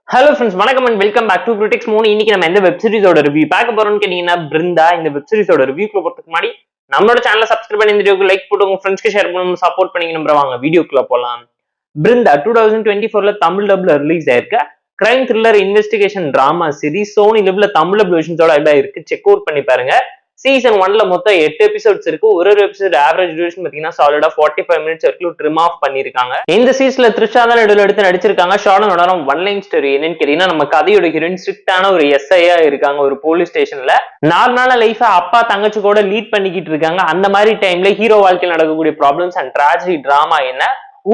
Hello friends, வணக்கம் and welcome back to critics மூணு. இன்னைக்கு நம்ம எந்த வெப் சீரிஸோட ரிவ்யூ பார்க்க போறோம்னு கேட்டீங்கன்னா, பிருந்தா. இந்த வெப் சீரிஸோட ரிவ்யூக்குள்ள போறதுக்கு முன்னாடி நம்மளோட சேனலை சப்ஸ்கிரைப் பண்ணி இந்த வீடியோக்கு லைக் போட்டு உங்க ஃப்ரெண்ட்ஸ்க்கு ஷேர் பண்ணி சப்போர்ட் பண்ணி நம்புற வாங்க வீடியோக்குள்ள போலாம். பிருந்தா 2024ல தமிழ் டப்ல ரிலீஸ் ஆயிருக்க crime thriller investigation drama series Sony லிவ்ல தமிழ் டப் வெர்ஷன்ஸோட இருக்கு. செக் அவுட் பண்ணி பாருங்க. சீசன் 1ல மொத்தம் 8 எபிசோட்ஸ் இருக்கு. ஒரு எபிசோட் ஆவரேஜ் டியூரேஷன் பாத்தீங்கன்னா சாலிடா 45 மினிட்ஸ் வரைக்கும் ட்ரிம் ஆஃப் பண்ணிருக்காங்க. இந்த சீசன்ல த்ரிஷா தான் நடுவில் எடுத்து நடிச்சிருக்காங்க. ஷார்டன் ஒன் லைன் ஸ்டோரி என்னன்னு கேட்டீங்கன்னா, நம்ம கதையோட ஹீரோயின் ஸ்ட்ரிக்டான ஒரு எஸ்ஐயா இருக்காங்க ஒரு போலீஸ் ஸ்டேஷன்ல. நார்மலான லைஃப அப்பா தங்கச்சி கூட லீட் பண்ணிக்கிட்டு இருக்காங்க. அந்த மாதிரி டைம்ல ஹீரோ வாழ்க்கையில் நடக்கக்கூடிய ப்ராப்ளம்ஸ் அண்ட் டிராஜடி டிராமா என்ன,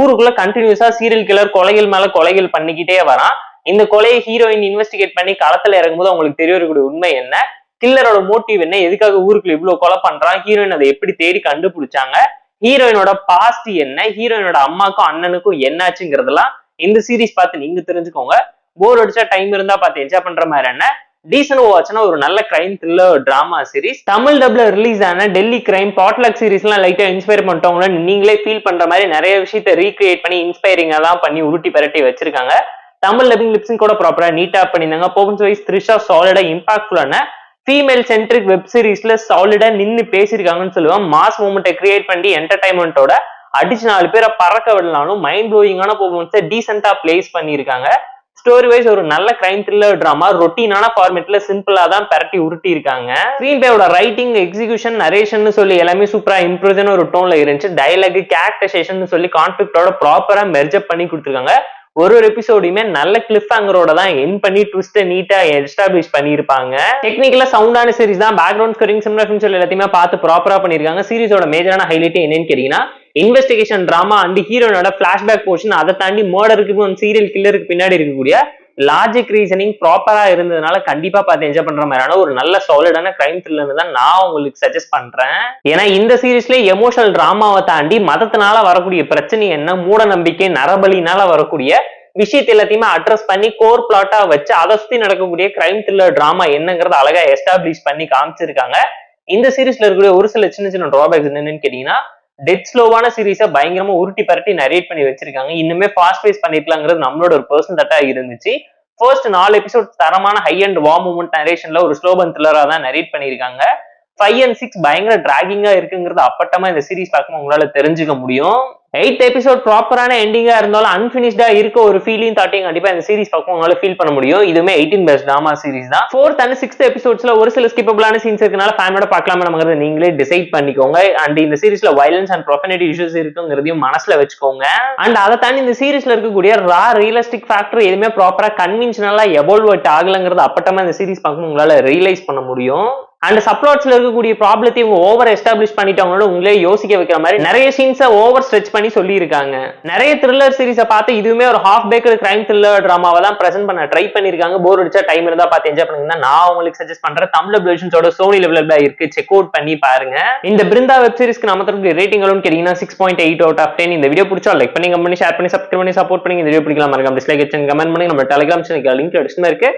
ஊருக்குள்ள கண்டினியூஸா சீரியல் கில்லர் கொலைகள் மேல கொலைகள் பண்ணிக்கிட்டே வரான். இந்த கொலையை ஹீரோயின் இன்வெஸ்டிகேட் பண்ணி களத்துல இறங்கும்போது அவங்களுக்கு தெரிய வரக்கூடிய உண்மை என்ன, கில்லரோட மோட்டிவ் என்ன, எதுக்காக ஊருக்குள்ள இவ்வளவு கொலை பண்றான், ஹீரோயின் அதை எப்படி தேடி கண்டுபிடிச்சாங்க, ஹீரோயினோட பாஸ்ட் என்ன, ஹீரோயினோட அம்மாக்கும் அண்ணனுக்கும் என்னாச்சுங்கிறதெல்லாம் இந்த சீரிஸ் பார்த்து நீங்க தெரிஞ்சுக்கோங்க. போர் அடிச்சா டைம் இருந்தா பார்த்து என்ஜாய் பண்ற மாதிரி என்ன டீசன்ட் வாட்ச்னா ஒரு நல்ல crime thriller drama series. Tamil டப்ல ரிலீஸ் ஆன டெல்லி கிரைம் பாட்லக் சீரிஸ் எல்லாம் லைட்டா இன்ஸ்பயர் பண்ணிட்டவங்கள நீங்களே ஃபீல் பண்ற மாதிரி நிறைய விஷயத்த ரீக்ரியேட் பண்ணி இன்ஸ்பைரிங்கா தான் பண்ணி உருட்டி பரட்டி வச்சிருக்காங்க. தமிழ் டப்பிங் லிப்ஸிங் கூட ப்ராப்பரா நீட்டா பண்ணிருந்தாங்க. பெர்ஃபார்மன்ஸ் வைஸ் த்ரிஷா சாலிடா இம்பாக்ட்ஃபுல்லான ஃபீமேல் சென்ட்ரிக் வெப் சீரிஸ்ல சாலிடா நின்னு பேசியிருக்காங்கன்னு சொல்லுவாங்க. மாஸ் மூமெண்ட்டை கிரியேட் பண்ணி என்டர்டைன்மெண்டோட அடிச்சு 4 பேரை பறக்க விடலாலும் மைண்ட் ப்ளோயிங்கான பெர்ஃபார்மன்ஸை டீசென்டா பிளேஸ் பண்ணியிருக்காங்க. ஸ்டோரி வைஸ் ஒரு நல்ல கிரைம் த்ரில்லர் டிராமா ரொட்டீனான ஃபார்மேட்ல சிம்பிளா தான் பரட்டி உருட்டி இருக்காங்க. ஸ்கிரீன் பிளேயோட ரைட்டிங், எக்ஸிகியூஷன், நரேஷன் சொல்லி எல்லாமே சூப்பரா இம்ப்ரூவ்னு ஒரு டோன்ல இருந்துச்சு. டயலாக், கேரக்டரைசேஷன் சொல்லி கான்ஃபிளிக்டோட ப்ராப்பரா மெர்ஜப் பண்ணி கொடுத்துருக்காங்க. ஒரு எபிசோடையுமே நல்ல கிளிஃப் ஹேங்கரோட தான் எண்ட் பண்ணி ட்விஸ்ட் நீட்டா எஸ்டாப்ளிஷ் பண்ணிருப்பாங்க. டெக்னிக்கலா சவுண்டான சீரிஸ் தான். பேக்ரவுண்ட் ஸ்கோரிங், சிம்ரன் சொல்லி எல்லாத்தையுமே பார்த்து ப்ராப்பரா பண்ணிருக்காங்க. சீரிஸோட மேஜரான ஹைலைட் என்னன்னு கேட்டீங்கன்னா, இன்வெஸ்டிகேஷன் டிராமா அண்ட் ஹீரோனோட பிளாஷ்பேக் போர்ஷன். அதை தாண்டி மர்டருக்கு சீரியல் கில்லருக்கு பின்னாடி இருக்கக்கூடிய லாஜிக் ரீசனிங் ப்ராப்பரா இருந்ததுனால கண்டிப்பா பார்த்து என்ஜாய் பண்ற மாதிரியான ஒரு நல்ல சாலிடான கிரைம் த்ரில்லர் தான் நான் உங்களுக்கு சஜஸ்ட் பண்றேன். ஏன்னா இந்த சீரிஸ்ல எமோஷனல் டிராமாவை தாண்டி மதத்தினால வரக்கூடிய பிரச்சனை என்ன, மூட நம்பிக்கை, நரபலினால வரக்கூடிய விஷயத்தை எல்லாத்தையுமே அட்ரஸ் பண்ணி கோர் பிளாட்டா வச்சு அதை சுத்தி நடக்கக்கூடிய கிரைம் த்ரில்லர் டிராமா என்னங்கறத அழகா எஸ்டாப்ளிஷ் பண்ணி காமிச்சிருக்காங்க. இந்த சீரிஸ்ல இருக்கக்கூடிய ஒரு சில சின்ன சின்ன டிராபேக்ஸ் என்னன்னு கேட்டீங்கன்னா, டெட் ஸ்லோவான சீரிஸை பயங்கரமா உருட்டி பரட்டி நரேட் பண்ணி வச்சிருக்காங்க. இன்னுமே ஃபாஸ்ட் பேஸ் பண்ணிருக்கலாங்கிறது நம்மளோட ஒரு பர்சனல் தட்டா இருந்துச்சு. ஃபர்ஸ்ட் 4 எபிசோட் தரமான ஹை அண்ட் வா மூமெண்ட் நரேஷன்ல ஒரு ஸ்லோபன் த்ரில்லரா தான் நரேட் பண்ணிருக்காங்க. 5 and 6 பயங்கர டிராகிங்கா இருக்குங்கிறது அப்பட்டமா இந்த சீரிஸ் பார்க்கும்போது உங்களால தெரிஞ்சுக்க முடியும். 8th எபிசோட் ப்ராப்பரான எண்டிங்கா இருந்தாலும் அன்பினிஷ்டா இருக்க ஒரு ஃபீலிங் தாட்டிங் கண்டிப்பா இந்த சீரிஸ் பார்க்கும்போது உங்களால ஃபீல் பண்ண முடியும். இதுவுமே 18 பெஸ்ட் டிராமா சீரிஸ் தான். 4th and 6th எபிசோட்ஸ்ல ஒரு சில ஸ்கிப்பபிளான சீன்ஸ் இருக்கனால ஃபேமிலியோட பார்க்கலாமா நமக்கு நீங்களே டிசைட் பண்ணிக்கோங்க. அண்ட் இந்த சீரிஸ்ல வயலன்ஸ் அண்ட் ப்ரொஃபனிட்டி இஷ்யூஸ் இருக்குங்கிறதையும் மனசுல வச்சுக்கோங்க. அண்ட் அதை தாண்டி இந்த சீரிஸ்ல இருக்கக்கூடிய ரா ரியலிஸ்டிக் ஃபேக்டர் எதுவுமே ப்ராப்பரா கன்வென்ஷனலா எவால்வ் ஆகலங்கிறது அப்பட்டமா இந்த சீரிஸ் பார்க்கும்போது உங்களால ரியலைஸ் பண்ண முடியும். அண்ட் சப்ளாட்ஸ்ல இருக்கக்கூடிய ப்ராப்ளத்தை இவங்க ஓவர் எஸ்டாப்ளிஷ் பண்ணிட்டவங்களோட உங்களே யோசிக்க வைக்கிற மாதிரி நிறைய சீன்ஸை ஓவர் ஸ்ட்ரெச் பண்ணி சொல்லி இருக்காங்க. நிறைய த்ரில்லர் சீரிஸை பார்த்து இதுவுமே ஒரு ஹாஃப் பேக்கர் கிரைம் த்ரில்லர் டிராமாவை தான் பிரசென்ட் பண்ண ட்ரை பண்ணிருக்காங்க. போர் அடிச்சா டைம் இருந்தா பார்த்து என்ஜாய் பண்ணுங்க. நான் உங்களுக்கு சஜஸ்ட் பண்றேன் தமிழ் வெர்ஷன்ஸோட சோனி லெவல்ல இருக்கு. செக் அவுட் பண்ணி பாருங்க. இந்த பிருந்தா வெப் சீரிஸ்க்கு நம்ம தரக்கூடிய ரேட்டிங் எவ்வளவுன்னு கேட்டீங்கன்னா 6.8 out of 10. இந்த வீடியோ பிடிச்சா லைக் பண்ணி, கமெண்ட் பண்ணி, ஷேர் பண்ணி, சப்ஸ்கிரைப் பண்ணி சப்போர்ட் பண்ணி. இந்த வீடியோ பிடிக்கலாம் மறக்காம டிஸ்லைக் வச்சு கமெண்ட் பண்ணி. நம்ம டெலிகிராம் சேனலுக்கு லிங்க் டிஸ்கிரிப்ஷன்ல இருக்கு.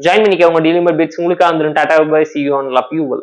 ஜாயின் பண்ணிக்க. உங்க டெய்லி பீட்ஸ் உங்களுக்கு வந்துடும். Tata bye, see you on, love you all.